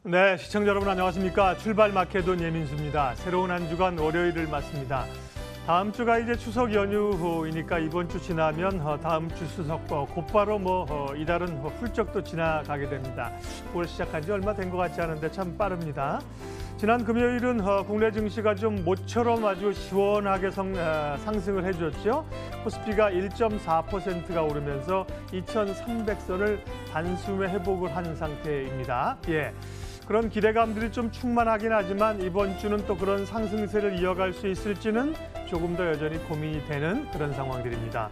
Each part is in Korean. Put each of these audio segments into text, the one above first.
네, 시청자 여러분 안녕하십니까. 출발 마케돈 예민수입니다. 새로운 한 주간 월요일을 맞습니다. 다음 주가 이제 추석 연휴이니까 이번 주 지나면 다음 주 추석 곧바로 이달은 훌쩍 또 지나가게 됩니다. 9월 시작한 지 얼마 된 것 같지 않은데 참 빠릅니다. 지난 금요일은 국내 증시가 좀 모처럼 아주 시원하게 상승을 해줬죠. 코스피가 1.4%가 오르면서 2,300선을 단숨에 회복을 한 상태입니다. 예. 그런 기대감들이 좀 충만하긴 하지만 이번 주는 또 그런 상승세를 이어갈 수 있을지는 조금 더 여전히 고민이 되는 그런 상황들입니다.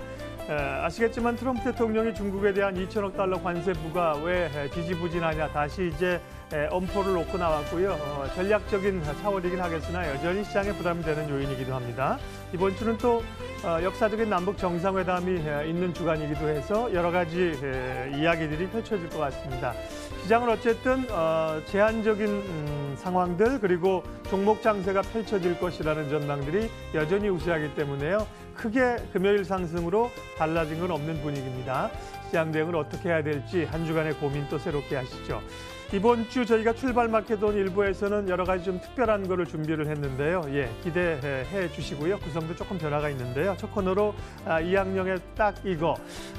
아시겠지만 트럼프 대통령이 중국에 대한 2천억 달러 관세 부과 왜 지지부진하냐 다시 이제 엄포를 놓고 나왔고요. 전략적인 차원이긴 하겠으나 여전히 시장에 부담이 되는 요인이기도 합니다. 이번 주는 또 역사적인 남북 정상회담이 있는 주간이기도 해서 여러 가지 이야기들이 펼쳐질 것 같습니다. 시장은 어쨌든 제한적인 상황들 그리고 종목 장세가 펼쳐질 것이라는 전망들이 여전히 우세하기 때문에요. 크게 금요일 상승으로 달라진 건 없는 분위기입니다. 시장 대응을 어떻게 해야 될지 한 주간의 고민 또 새롭게 하시죠. 이번 주 저희가 출발 마케돈 일부에서는 여러 가지 좀 특별한 거를 준비를 했는데요. 예, 기대해 주시고요. 구성도 조금 변화가 있는데요. 첫 코너로 이학령의 딱 이거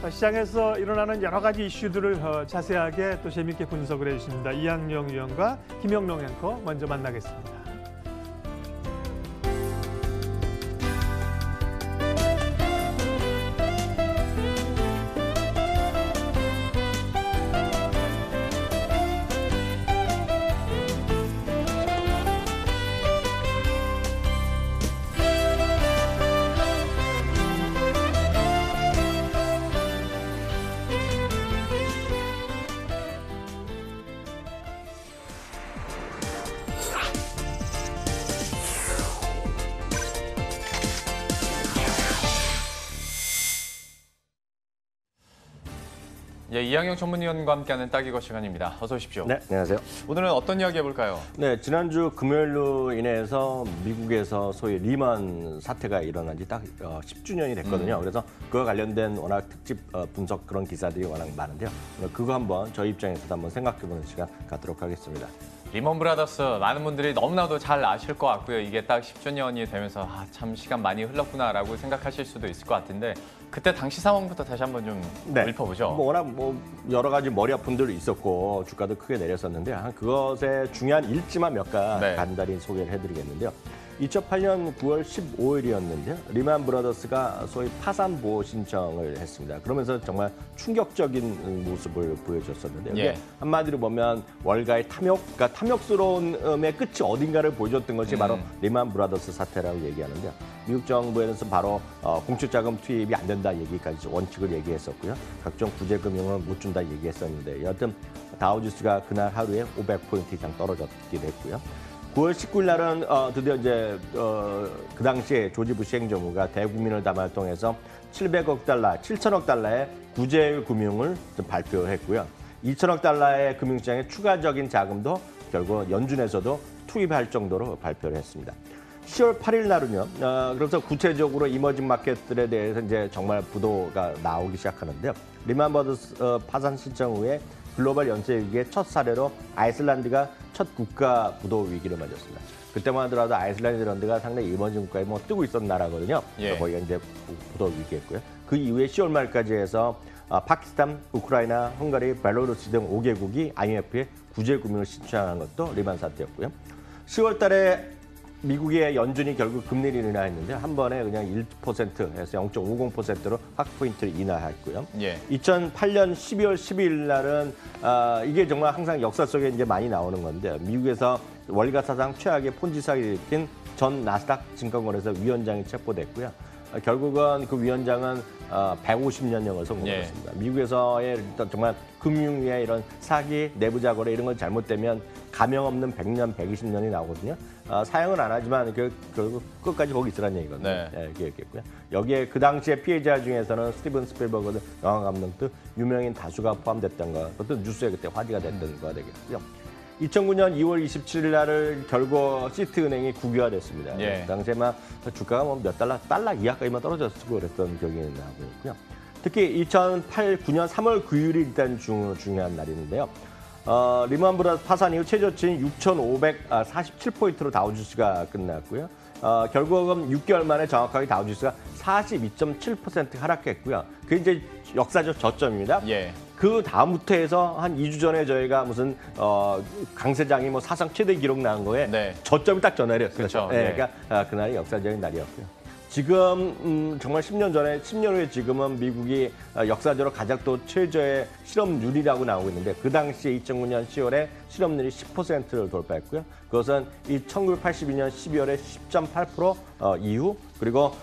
시장에서 일어나는 여러 가지 이슈들을 자세하게 또 재미있게 분석을 해주십니다. 이학령 위원과 김영롱 앵커 먼저 만나겠습니다. 예, 이학영 전문위원과 함께하는 딱 이거 시간입니다. 어서 오십시오. 네, 안녕하세요. 오늘은 어떤 이야기 해볼까요? 네, 지난주 금요일로 인해서 미국에서 소위 리먼 사태가 일어난 지 딱 10주년이 됐거든요. 그래서 그와 관련된 워낙 특집 분석 그런 기사들이 워낙 많은데요. 오늘 그거 한번 저희 입장에서도 한번 생각해보는 시간 갖도록 하겠습니다. 리먼 브라더스 많은 분들이 너무나도 잘 아실 것 같고요. 이게 딱 10주년이 되면서 참 시간 많이 흘렀구나라고 생각하실 수도 있을 것 같은데 그때 당시 상황부터 다시 한번 좀 짚어보죠. 워낙 여러 가지 머리 아픔들도 있었고 주가도 크게 내렸었는데 그것의 중요한 일지만 몇 가지 간단히 소개를 해드리겠는데요. 2008년 9월 15일이었는데요. 리먼 브라더스가 소위 파산 보호 신청을 했습니다. 그러면서 정말 충격적인 모습을 보여줬었는데요. 이게 한마디로 보면 월가의 탐욕, 그러니까 탐욕스러움의 끝이 어딘가를 보여줬던 것이 바로 리먼 브라더스 사태라고 얘기하는데요. 미국 정부에서 바로 공적자금 투입이 안 된다 얘기까지 원칙을 얘기했었고요. 각종 구제금융을 못 준다 얘기했었는데 여하튼 다우지수가 그날 하루에 500포인트 이상 떨어졌기도 했고요. 9월 19일 날은 드디어 이제 그 당시에 조지 부시 행정부가 대국민을 담화를 통해서 700억 달러, 7천억 달러의 구제 금융을 발표했고요. 2천억 달러의 금융시장에 추가적인 자금도 결국 연준에서도 투입할 정도로 발표를 했습니다. 10월 8일 날은요. 그래서 구체적으로 이머징 마켓들에 대해서 이제 정말 부도가 나오기 시작하는데요. 리먼 브라더스 파산 신청 후에 글로벌 연쇄 위기의 첫 사례로 아이슬란드가 첫 국가 부도 위기를 맞았습니다. 그때만 하더라도 아이슬란드가 상당히 이머징 국가에 뜨고 있었던 나라거든요. 거기가 이제 부도 위기였고요. 그 이후에 10월 말까지 해서 파키스탄, 우크라이나, 헝가리, 벨로루스 등 5개국이 IMF에 구제 금융을 신청한 것도 리먼 사태였고요. 10월 달에 미국의 연준이 결국 금리를 인하했는데 한 번에 그냥 1%에서 0.50%로 확 포인트를 인하했고요. 2008년 12월 12일 날은 이게 정말 항상 역사 속에 이제 많이 나오는 건데 미국에서 월가 사상 최악의 폰지 사기를 일으킨 전 나스닥 증권거래소 위원장이 체포됐고요. 결국은 그 위원장은 150년형을 선고받았습니다. 미국에서의 일단 정말 금융위의 이런 사기, 내부자 거래 이런 건 잘못되면 가명 없는 100년, 120년이 나오거든요. 사형은 안 하지만 결국 끝까지 거기 있으라는 얘기거든요. 얘기했겠고요. 여기에 그 당시에 피해자 중에서는 스티븐 스필버그 영화 감독도 유명인 다수가 포함됐던 거, 그것도 뉴스에 그때 화제가 됐던 거가 되겠고요. 2009년 2월 27일 날을 결국 시티은행이 국유화됐습니다. 그 당시에 막 주가가 몇 달러 이하까지만 떨어졌고 그랬던 기억이 나고 있고요. 특히 2008, 9년 3월 9일이 일단 중요한 날인데요. 리먼 브라더스 파산 이후 최저치인 6,547포인트로 다우지수가 끝났고요. 결국은 6개월 만에 정확하게 다우지수가 42.7% 하락했고요. 그게 이제 역사적 저점입니다. 예. 그 다음부터 해서 한 2주 전에 저희가 무슨 강세장이 뭐 사상 최대 기록 나온 거에 네. 저점이 딱 전날이었어요. 그렇죠. 네, 예. 그러니까 그날이 역사적인 날이었고요. 지금 정말 10년 전에 10년 후에 지금은 미국이 역사적으로 가장 또 최저의 실업률이라고 나오고 있는데 그 당시에 2009년 10월에 실업률이 10%를 돌파했고요. 그것은 이 1982년 12월에 10.8% 이후 그리고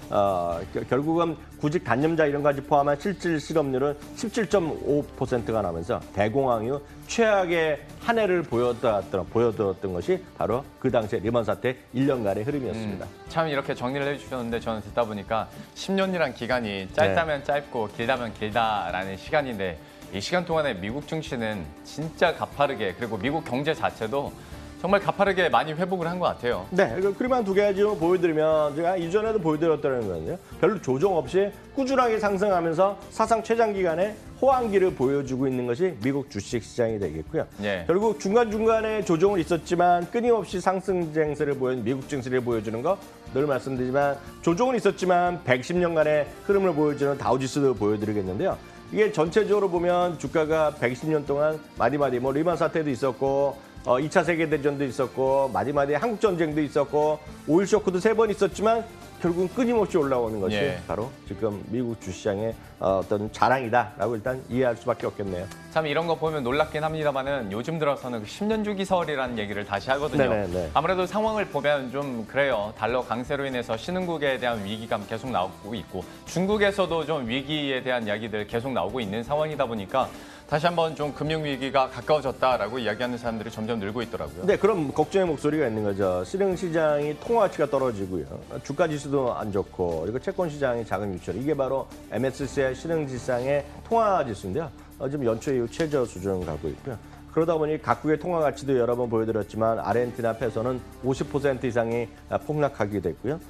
결국은 구직 단념자 이런 까지 포함한 실질 실업률은 17.5%가 나면서 대공황 이후 최악의 한 해를 보여드렸던 것이 바로 그 당시에 리먼 사태 1년간의 흐름이었습니다. 참 이렇게 정리를 해주셨는데 저는 듣다 보니까 10년이란 기간이 짧다면 짧고 길다면 길다라는 시간인데 이 시간 동안에 미국 증시는 진짜 가파르게 그리고 미국 경제 자체도 정말 가파르게 많이 회복을 한 것 같아요. 네, 그림만 두 가지 보여드리면 제가 이전에도 보여드렸다는 거는요. 별로 조정 없이 꾸준하게 상승하면서 사상 최장 기간에 호황기를 보여주고 있는 것이 미국 주식 시장이 되겠고요. 예. 결국 중간중간에 조정은 있었지만 끊임없이 상승 쟁세를 보여준 미국 증시를 보여주는 거 늘 말씀드리지만 조정은 있었지만 110년간의 흐름을 보여주는 다우지수도 보여드리겠는데요. 이게 전체적으로 보면 주가가 120년 동안 마디마디 뭐 리먼 사태도 있었고 2차 세계대전도 있었고 마디마디 한국전쟁도 있었고 오일 쇼크도 3번 있었지만 결국은 끊임없이 올라오는 것이 예. 바로 지금 미국 주시장의 어떤 자랑이다라고 일단 이해할 수밖에 없겠네요. 참 이런 거 보면 놀랍긴 합니다만은 요즘 들어서는 그 10년 주기설이라는 얘기를 다시 하거든요. 네네네. 아무래도 상황을 보면 좀 그래요. 달러 강세로 인해서 신흥국에 대한 위기감 계속 나오고 있고 중국에서도 좀 위기에 대한 이야기들 계속 나오고 있는 상황이다 보니까 다시 한번 좀 금융위기가 가까워졌다라고 이야기하는 사람들이 점점 늘고 있더라고요. 네, 그럼 걱정의 목소리가 있는 거죠. 실흥시장이 통화가치가 떨어지고요. 주가지수도 안 좋고 그리고 채권시장이 작은 유출. 이게 바로 MSCI 실흥지상의 통화지수인데요. 지금 연초 이후 최저 수준 가고 있고요. 그러다 보니 각국의 통화 가치도 여러 번 보여드렸지만 아르헨티나 페소는 50% 이상이 폭락하게 됐고요.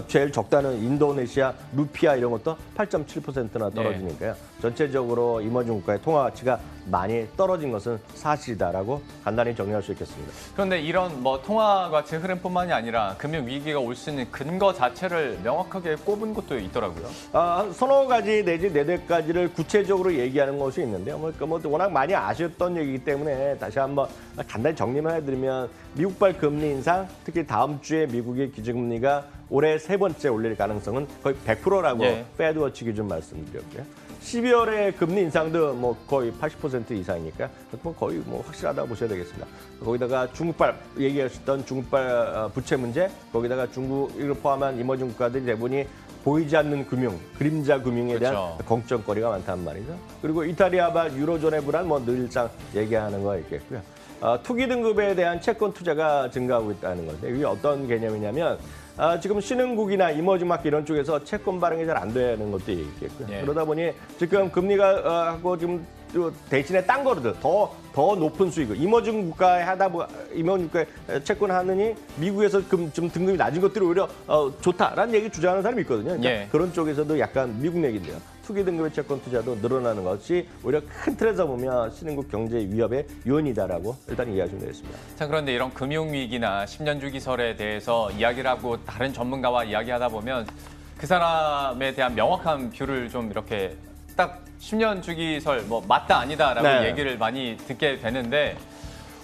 제일 적다는 인도네시아 루피아 이런 것도 8.7%나 떨어지니까요. 전체적으로 이머징 국가의 통화 가치가 많이 떨어진 것은 사실이다라고 간단히 정리할 수 있겠습니다. 그런데 이런 뭐 통화 가치 흐름뿐만이 아니라 금융 위기가 올 수 있는 근거 자체를 명확하게 꼽은 것도 있더라고요. 서너 가지 내지 4-4가지를 구체적으로 얘기하는 것이 있는데요. 뭐 워낙 많이 아셨던 얘기이기 때문에 다시 한번 간단히 정리만 해드리면 미국발 금리 인상, 특히 다음 주에 미국의 기준금리가 올해 3번째 올릴 가능성은 거의 100%라고 예. 페드워치 기준 말씀드렸고요. 12월에 금리 인상도 뭐 거의 80% 이상이니까 거의 뭐 확실하다고 보셔야 되겠습니다. 거기다가 중국발 얘기하셨던 중국발 부채 문제, 거기다가 중국을 포함한 이머징 국가들이 대부분이 보이지 않는 금융, 그림자 금융에 대한 그렇죠. 걱정거리가 많단 말이죠. 그리고 이탈리아발 유로존의 불안 뭐 늘상 얘기하는 거 있겠고요. 투기 등급에 대한 채권 투자가 증가하고 있다는 건데 이게 어떤 개념이냐면 지금 신흥국이나 이머징 마켓 이런 쪽에서 채권 발행이 잘 안 되는 것도 있겠고요. 예. 그러다 보니 지금 금리가 하고 지금 대신에 딴 거로도 더 높은 수익을 이머징 국가에 이머징 국가에 채권하느니 미국에서 좀 등급이 낮은 것들이 오히려 좋다라는 얘기 주장하는 사람이 있거든요. 그러니까 예. 그런 쪽에서도 약간 미국 얘기인데요. 투기 등급의 채권 투자도 늘어나는 것이 오히려 큰 틀에서 보면 신흥국 경제 위협의 요인이다라고 일단 이해하시면 되겠습니다. 자, 그런데 이런 금융위기나 10년 주기설에 대해서 이야기를 하고 다른 전문가와 이야기하다 보면 그 사람에 대한 명확한 뷰를 좀 이렇게 딱 10년 주기설 뭐 맞다 아니다라고 네. 얘기를 많이 듣게 되는데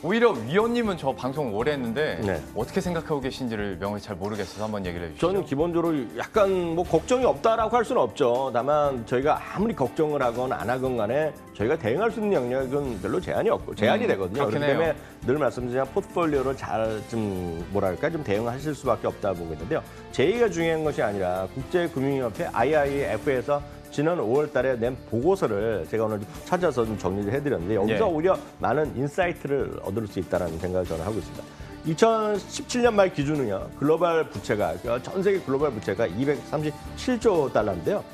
오히려 위원님은 저 방송 오래 했는데 네. 어떻게 생각하고 계신지를 명확히 잘 모르겠어서 한번 얘기를 해주시죠. 저는 기본적으로 약간 뭐 걱정이 없다라고 할 수는 없죠. 다만 저희가 아무리 걱정을 하건 안 하건 간에 저희가 대응할 수 있는 영역은 별로 제한이 없고 제한이 되거든요. 그렇긴 그렇기 때문에 해요. 늘 말씀드리지만 포트폴리오를 잘 좀 좀 대응하실 수밖에 없다 보고 있는데요. 제의가 중요한 것이 아니라 국제금융협회 IIF에서 지난 5월 달에 낸 보고서를 제가 오늘 찾아서 좀 정리를 해드렸는데 여기서 예. 오히려 많은 인사이트를 얻을 수 있다는 생각을 저는 하고 있습니다. 2017년 말 기준은요. 글로벌 부채가 전 세계 글로벌 부채가 237조 달러인데요.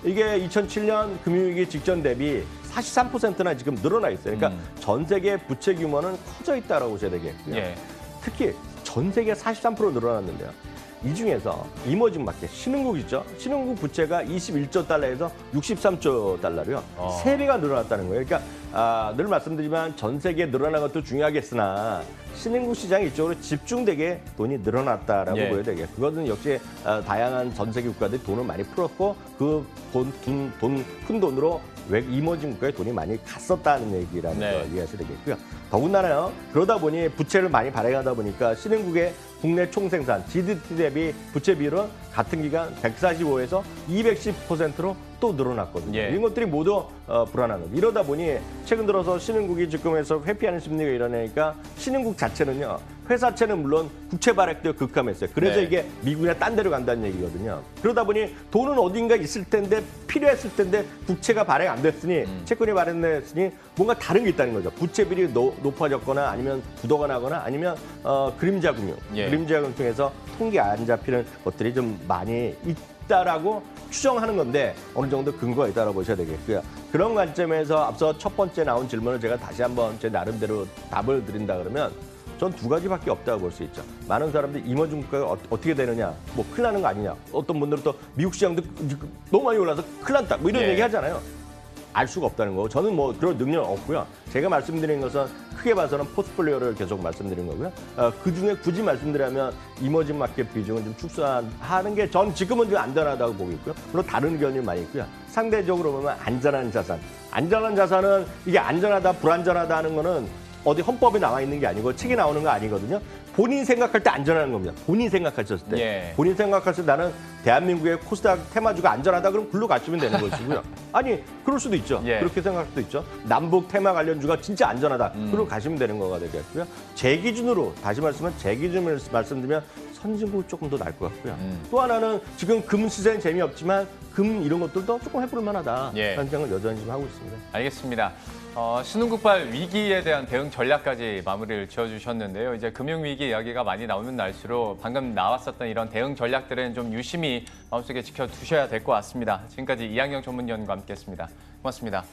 이게 2007년 금융위기 직전 대비 43%나 지금 늘어나 있어요. 그러니까 전 세계 부채 규모는 커져 있다고 보셔야 되겠고요. 예. 특히 전 세계 43% 늘어났는데요. 이 중에서 이머징 마켓, 신흥국이죠. 신흥국 부채가 21조 달러에서 63조 달러로요. 3배가 늘어났다는 거예요. 그러니까 늘 말씀드리지만 전 세계에 늘어난 것도 중요하겠으나 신흥국 시장이 이쪽으로 집중되게 돈이 늘어났다라고 예. 보여야 되겠고 그것은 역시 다양한 전 세계 국가들이 돈을 많이 풀었고 그 푼 돈으로 이머징 국가에 돈이 많이 갔었다는 얘기라는 네. 걸 이해하셔야 되겠고요. 더군다나요. 그러다 보니 부채를 많이 발행하다 보니까 신흥국의 국내 총생산 GDP 대비 부채 비율은 같은 기간 145에서 210%로 또 늘어났거든요. 예. 이런 것들이 모두 불안한 거죠. 이러다 보니 최근 들어서 신흥국이 지금에서 회피하는 심리가 일어나니까 신흥국 자체는요. 회사채는 물론 국채 발행도 급감했어요. 그래서 네. 이게 미국이나 딴 데로 간다는 얘기거든요. 그러다 보니 돈은 어딘가 있을 텐데 필요했을 텐데 국채가 발행 안 됐으니 채권이 발행됐으니 뭔가 다른 게 있다는 거죠. 부채 비율이 높아졌거나 아니면 부도가 나거나 아니면 그림자 금융, 예. 그림자 금융 통해서 통계 안 잡히는 것들이 좀 많이 있다라고 추정하는 건데 어느 정도 근거가 있다고 보셔야 되겠고요. 그런 관점에서 앞서 첫 번째 나온 질문을 제가 다시 한번 제 나름대로 답을 드린다 그러면 전 두 가지밖에 없다고 볼 수 있죠. 많은 사람들이 이머징 국가가 어떻게 되느냐, 뭐 큰일 나는 거 아니냐. 어떤 분들은 또 미국 시장도 너무 많이 올라서 큰일 났다. 뭐 이런 예. 얘기 하잖아요. 알 수가 없다는 거고 저는 뭐 그런 능력은 없고요. 제가 말씀드린 것은 크게 봐서는 포트폴리오를 계속 말씀드린 거고요. 그중에 굳이 말씀드리면 이머징 마켓 비중을 좀 축소하는 게 전 지금은 좀 안전하다고 보고 있고요. 물론 다른 의견이 많이 있고요. 상대적으로 보면 안전한 자산. 안전한 자산은 이게 안전하다 불안전하다 하는 거는 어디 헌법에 나와 있는 게 아니고 책에 나오는 거 아니거든요. 본인 생각할 때 안전한 겁니다. 본인 생각하셨을 때. 예. 본인 생각했을 때 나는 대한민국의 코스닥 테마주가 안전하다 그럼 글로 가시면 되는 것이고요. 아니 그럴 수도 있죠. 예. 그렇게 생각할 수도 있죠. 남북 테마 관련주가 진짜 안전하다. 글로 가시면 되는 거가 되겠고요. 제 기준으로 다시 제 기준을 말씀드리면 선진국이 조금 더 나을 것 같고요. 또 하나는 지금 금 시세는 재미없지만 금 이런 것들도 조금 해볼 만하다. 예. 라는 생각을 여전히 좀 하고 있습니다. 알겠습니다. 신흥국발 위기에 대한 대응 전략까지 마무리를 지어주셨는데요. 이제 금융위기 이야기가 많이 나오면 날수록 방금 나왔었던 이런 대응 전략들은 좀 유심히 마음속에 지켜두셔야 될 것 같습니다. 지금까지 이항영 전문위원과 함께했습니다. 고맙습니다.